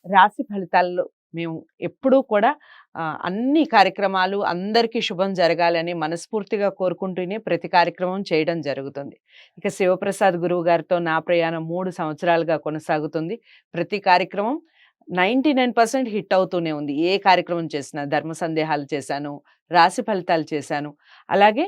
రాశి ఫలితాల్లో మేము ఎప్పుడూ కూడా అన్ని కార్యక్రమాలు అందరికీ శుభం జరగాలని మనస్ఫూర్తిగా కోరుకుంటూనే ప్రతి కార్యక్రమం చేయడం జరుగుతుంది. ఇక శివప్రసాద్ గురువు గారితో నా ప్రయాణం 3 సంవత్సరాలుగా కొనసాగుతుంది. ప్రతి కార్యక్రమం 99% హిట్ అవుతూనే ఉంది. ఏ కార్యక్రమం చేసినా ధర్మ సందేహాలు చేశాను, రాశి ఫలితాలు చేశాను. అలాగే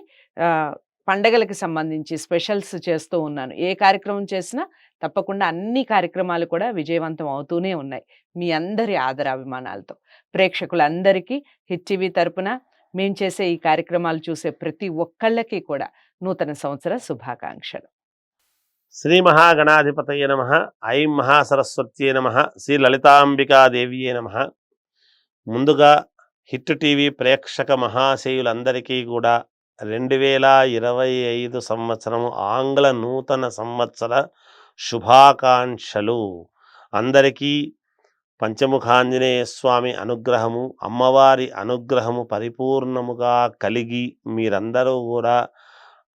పండగలకి సంబంధించి స్పెషల్స్ చేస్తూ ఉన్నాను. ఏ కార్యక్రమం చేసినా తప్పకుండా అన్ని కార్యక్రమాలు కూడా విజయవంతం అవుతూనే ఉన్నాయి. మీ అందరి ఆదరాభిమానాలతో. ప్రేక్షకులందరికీ హిట్ టీవీ తరపున మేము చేసే ఈ కార్యక్రమాలు చూసే ప్రతి ఒక్కళ్ళకి కూడా నూతన సంవత్సర శుభాకాంక్షలు. శ్రీ మహాగణాధిపతయే నమః. ఐం మహాసరస్వత్యే నమః. శ్రీ లలితాంబికాదేవియే నమః. ముందుగా హిట్ టీవీ ప్రేక్షక మహాశయులందరికీ కూడా 2025 సంవత్సరము ఆంగ్ల నూతన సంవత్సర శుభాకాంక్షలు. అందరికీ పంచముఖాంజనేయ స్వామి అనుగ్రహము, అమ్మవారి అనుగ్రహము పరిపూర్ణముగా కలిగి మీరందరూ కూడా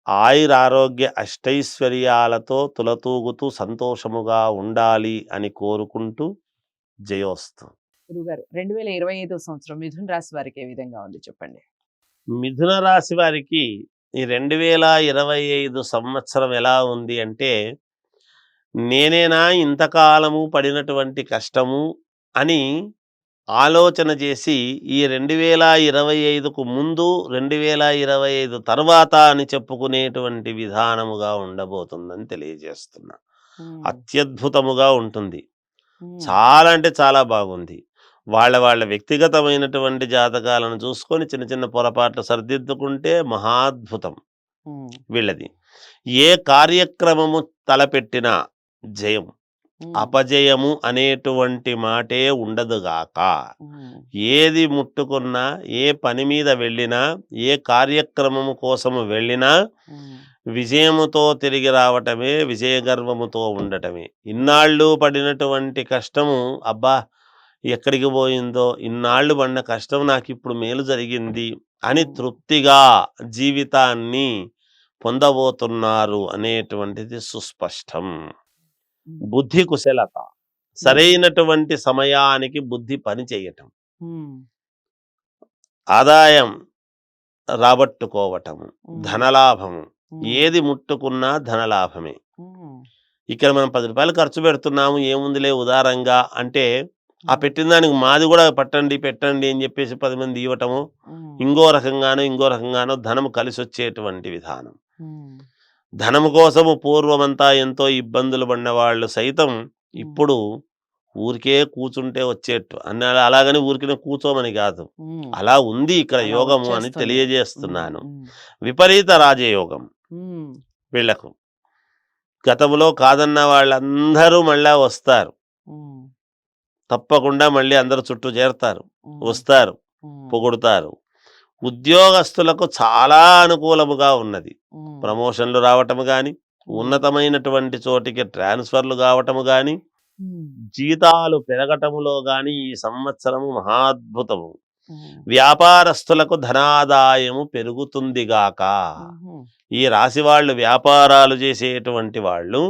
ఆయురారోగ్య అష్టైశ్వర్యాలతో తులతూగుతూ సంతోషముగా ఉండాలి అని కోరుకుంటూ జయోస్తు. గురుగారు 2025 సంవత్సరం మిథున రాశి వారికి ఏ విధంగా ఉంది చెప్పండి? మిథున రాశి వారికి ఈ 2025 సంవత్సరం ఎలా ఉంది అంటే, నేనేనా ఇంతకాలము పడినటువంటి కష్టము అని ఆలోచన చేసి ఈ 2025కు ముందు 2025 తర్వాత అని చెప్పుకునేటువంటి విధానముగా ఉండబోతుందని తెలియజేస్తున్నా. అత్యద్భుతముగా ఉంటుంది. చాలా అంటే చాలా బాగుంది. వాళ్ళ వ్యక్తిగతమైనటువంటి జాతకాలను చూసుకొని చిన్న చిన్న పొరపాట్లు సరిదిద్దుకుంటే మహాద్భుతం వీళ్ళది. ఏ కార్యక్రమము తలపెట్టినా జయం, అపజయము అనేటువంటి మాటే ఉండదుగాక. ఏది ముట్టుకున్నా, ఏ పని మీద వెళ్ళినా, ఏ కార్యక్రమము కోసము వెళ్ళినా విజయముతో తిరిగి రావటమే, విజయగర్వముతో ఉండటమే. ఇన్నాళ్ళు పడినటువంటి కష్టము అబ్బా ఎక్కడికి పోయిందో, ఇన్నాళ్ళు పడిన కష్టం నాకు ఇప్పుడు మేలు జరిగింది అని తృప్తిగా జీవితాన్ని పొందబోతున్నారు అనేటువంటిది సుస్పష్టం. బుద్ధి కుశలత, సరైనటువంటి సమయానికి బుద్ధి పని చేయటం, ఆదాయం రాబట్టుకోవటము, ధనలాభము, ఏది ముట్టుకున్నా ధనలాభమే. ఇక్కడ మనం 10 రూపాయలు ఖర్చు పెడుతున్నాము, ఏముందిలే ఉదారంగా అంటే ఆ పెట్టిన దానికి మాది కూడా పెట్టండి అని చెప్పేసి 10 మంది ఇవ్వటము, ఇంకో రకంగానో ధనము కలిసి వచ్చేటువంటి విధానం. ధనము కోసము పూర్వమంతా ఎంతో ఇబ్బందులు పడిన వాళ్ళు సైతం ఇప్పుడు ఊరికే కూర్చుంటే వచ్చేట్టు అన్న, అలాగని ఊరికే కూర్చోమని కాదు, అలా ఉంది ఇక్కడ యోగము అని తెలియజేస్తున్నాను. విపరీత రాజయోగం వీళ్లకు. గతంలో కాదన్న వాళ్ళందరూ మళ్ళా వస్తారు, తప్పకుండా మళ్ళీ అందరూ చుట్టూ చేరతారు, వస్తారు, పొగుడుతారు. ఉద్యోగస్తులకు చాలా అనుకూలముగా ఉన్నది. ప్రమోషన్లు రావటము కానీ, ఉన్నతమైనటువంటి చోటికి ట్రాన్స్ఫర్లు కావటము కానీ, జీతాలు పెరగటములో కానీ ఈ సంవత్సరము మహాద్భుతము. వ్యాపారస్తులకు ధనాదాయము పెరుగుతుందిగాక. ఈ రాశి వాళ్ళు వ్యాపారాలు చేసేటువంటి వాళ్ళు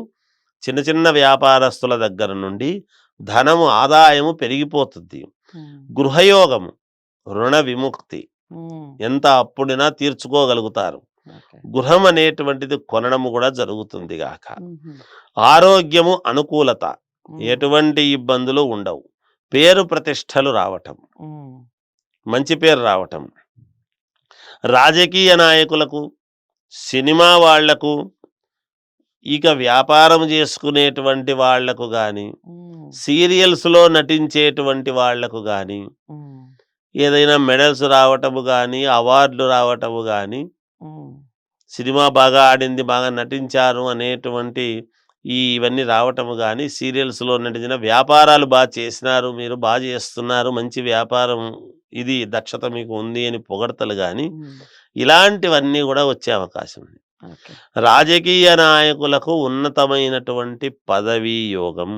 చిన్న చిన్న వ్యాపారస్తుల దగ్గర నుండి ధనము ఆదాయము పెరిగిపోతుంది. గృహయోగము, రుణ విముక్తి, ఎంత అప్పుడినా తీర్చుకోగలుగుతారు. గృహం అనేటువంటిది కొనడము కూడా జరుగుతుంది గాక. ఆరోగ్యము అనుకూలత, ఎటువంటి ఇబ్బందులు ఉండవు. పేరు ప్రతిష్టలు రావటం, మంచి పేరు రావటం. రాజకీయ నాయకులకు, సినిమా వాళ్లకు, ఇక వ్యాపారం చేసుకునేటువంటి వాళ్లకు కానీ, సీరియల్స్లో నటించేటువంటి వాళ్లకు కానీ, ఏదైనా మెడల్స్ రావటము కానీ, అవార్డులు రావటము కానీ, సినిమా బాగా ఆడింది, బాగా నటించారు అనేటువంటి ఇవన్నీ రావటము కానీ, సీరియల్స్లో నటించిన వ్యాపారాలు బాగా చేసినారు, మీరు బాగా చేస్తున్నారు, మంచి వ్యాపారం ఇది, దక్షత మీకు ఉంది అని పొగడతలు కానీ, ఇలాంటివన్నీ కూడా వచ్చే అవకాశం ఉంది. రాజకీయ నాయకులకు ఉన్నతమైనటువంటి పదవీ యోగం,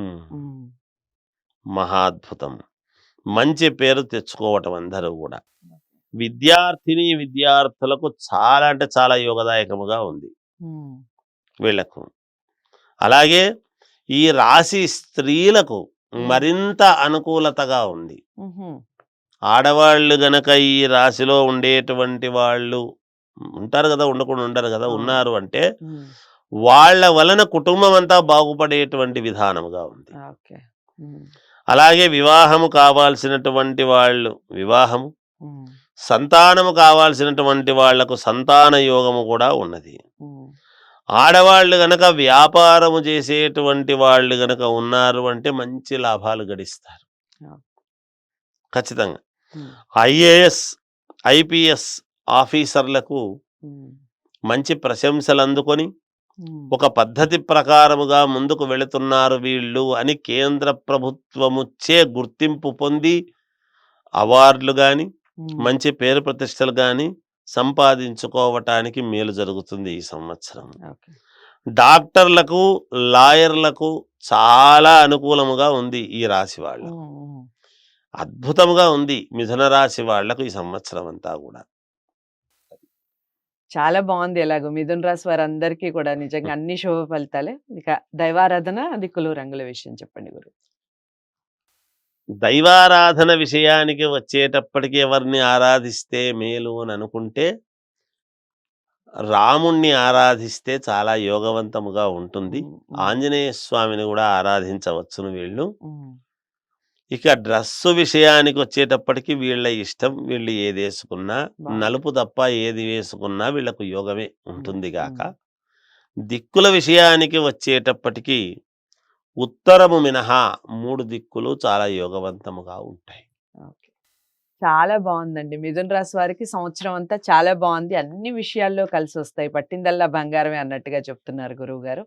మహాద్భుతం. మంచి పేరు తెచ్చుకోవటం అందరూ కూడా. విద్యార్థులకు చాలా అంటే చాలా యోగదాయకముగా ఉంది వీళ్లకు. అలాగే ఈ రాశి స్త్రీలకు మరింత అనుకూలతగా ఉంది. ఉహు, ఆడవాళ్ళు గనక ఈ రాశిలో ఉండేటువంటి వాళ్ళు ఉంటారు కదా, ఉండకుండా ఉండరు కదా, అవును. ఉన్నారు అంటే ఉమ్, వాళ్ళ వలన కుటుంబం అంతా బాగుపడేటువంటి విధానముగా ఉంది. ఓకే. ఉమ్, అలాగే వివాహము కావాల్సినటువంటి వాళ్ళు వివాహము, ఉమ్, సంతానము కావాల్సినటువంటి వాళ్లకు సంతాన యోగము కూడా ఉన్నది. ఉమ్, ఆడవాళ్ళు గనక వ్యాపారము చేసేటువంటి వాళ్ళు గనక ఉన్నారు అంటే మంచి లాభాలు గడిస్తారు ఓకే. ఖచ్చితంగా. ఉమ్, ఐఏఎస్, ఐపీఎస్ ఆఫీసర్లకు ఉమ్, మంచి ప్రశంసలు అందుకొని ఉమ్, ఒక పద్ధతి ప్రకారముగా ముందుకు వెళుతున్నారు వీళ్ళు అని కేంద్ర ప్రభుత్వముచే గుర్తింపు పొంది అవార్డులు కానీ ఉమ్, మంచి పేరు ప్రతిష్టలు కానీ సంపాదించుకోవటానికి మేలు జరుగుతుంది ఈ సంవత్సరం. ఓకే. డాక్టర్లకు, లాయర్లకు చాలా అనుకూలముగా ఉంది ఈ రాశి వాళ్ళకు. ఉమ్, ఉమ్. అద్భుతంగా ఉంది మిథున రాశి వాళ్లకు ఈ సంవత్సరం అంతా కూడా. చాలా బాగుంది. ఎలాగో మిథున రాశి వారందరికీ కూడా నిజంగా అన్ని శుభ ఫలితాలే. ఇక దైవారాధన, దిక్కులు, రంగుల విషయం చెప్పండి గురు. దైవారాధన విషయానికి వచ్చేటప్పటికి ఎవరిని ఆరాధిస్తే మేలు అని అనుకుంటే రాముణ్ణి ఆరాధిస్తే చాలా యోగవంతముగా ఉంటుంది. ఉమ్, ఉమ్, ఆంజనేయ స్వామిని కూడా ఆరాధించవచ్చును వీళ్ళు. ఉమ్, ఇక డ్రస్సు విషయానికి వచ్చేటప్పటికి వీళ్ళ ఇష్టం. వీళ్ళు ఏది వేసుకున్నా, బాగుంది. నలుపు తప్ప ఏది వేసుకున్నా వీళ్ళకు యోగమే ఉమ్, ఉంటుంది గాక. ఉమ్, దిక్కుల విషయానికి వచ్చేటప్పటికి ఉత్తరము మినహా 3 దిక్కులు చాలా యోగవంతముగా ఉంటాయి. ఓకే. చాలా బాగుందండి. మిథున రాశి వారికి సంవత్సరం అంతా చాలా బాగుంది. అన్ని విషయాల్లో కలిసి వస్తాయి. పట్టిందల్లా బంగారమే అన్నట్టుగా చెప్తున్నారు గురువు గారు.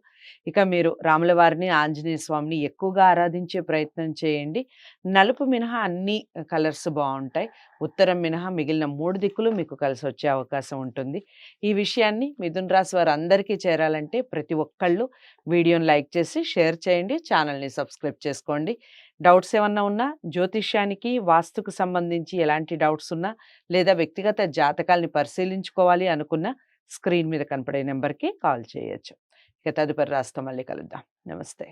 ఇక మీరు రాముల వారిని, ఆంజనేయ స్వామిని ఎక్కువగా ఆరాధించే ప్రయత్నం చేయండి. నలుపు మినహా అన్ని కలర్స్ బాగుంటాయి. ఉత్తరం మినహా మిగిలిన 3 దిక్కులు మీకు కలిసి వచ్చే అవకాశం ఉంటుంది. ఈ విషయాన్ని మిథున రాశి వారు అందరికీ చేరాలంటే ప్రతి ఒక్కళ్ళు వీడియోని లైక్ చేసి షేర్ చేయండి. ఛానల్ని సబ్స్క్రైబ్ చేసుకోండి. డౌట్స్ ఏమన్నా ఉన్నా, జ్యోతిష్యానికి, వాస్తుకు సంబంధించి ఎలాంటి డౌట్స్ ఉన్నా, లేదా వ్యక్తిగత జాతకాల్ని పరిశీలించుకోవాలి అనుకున్నా స్క్రీన్ మీద కనపడే నెంబర్‌కి కాల్ చేయొచ్చు. ఇక తదుపరి రాశితో మళ్ళీ కలుద్దాం. నమస్తే.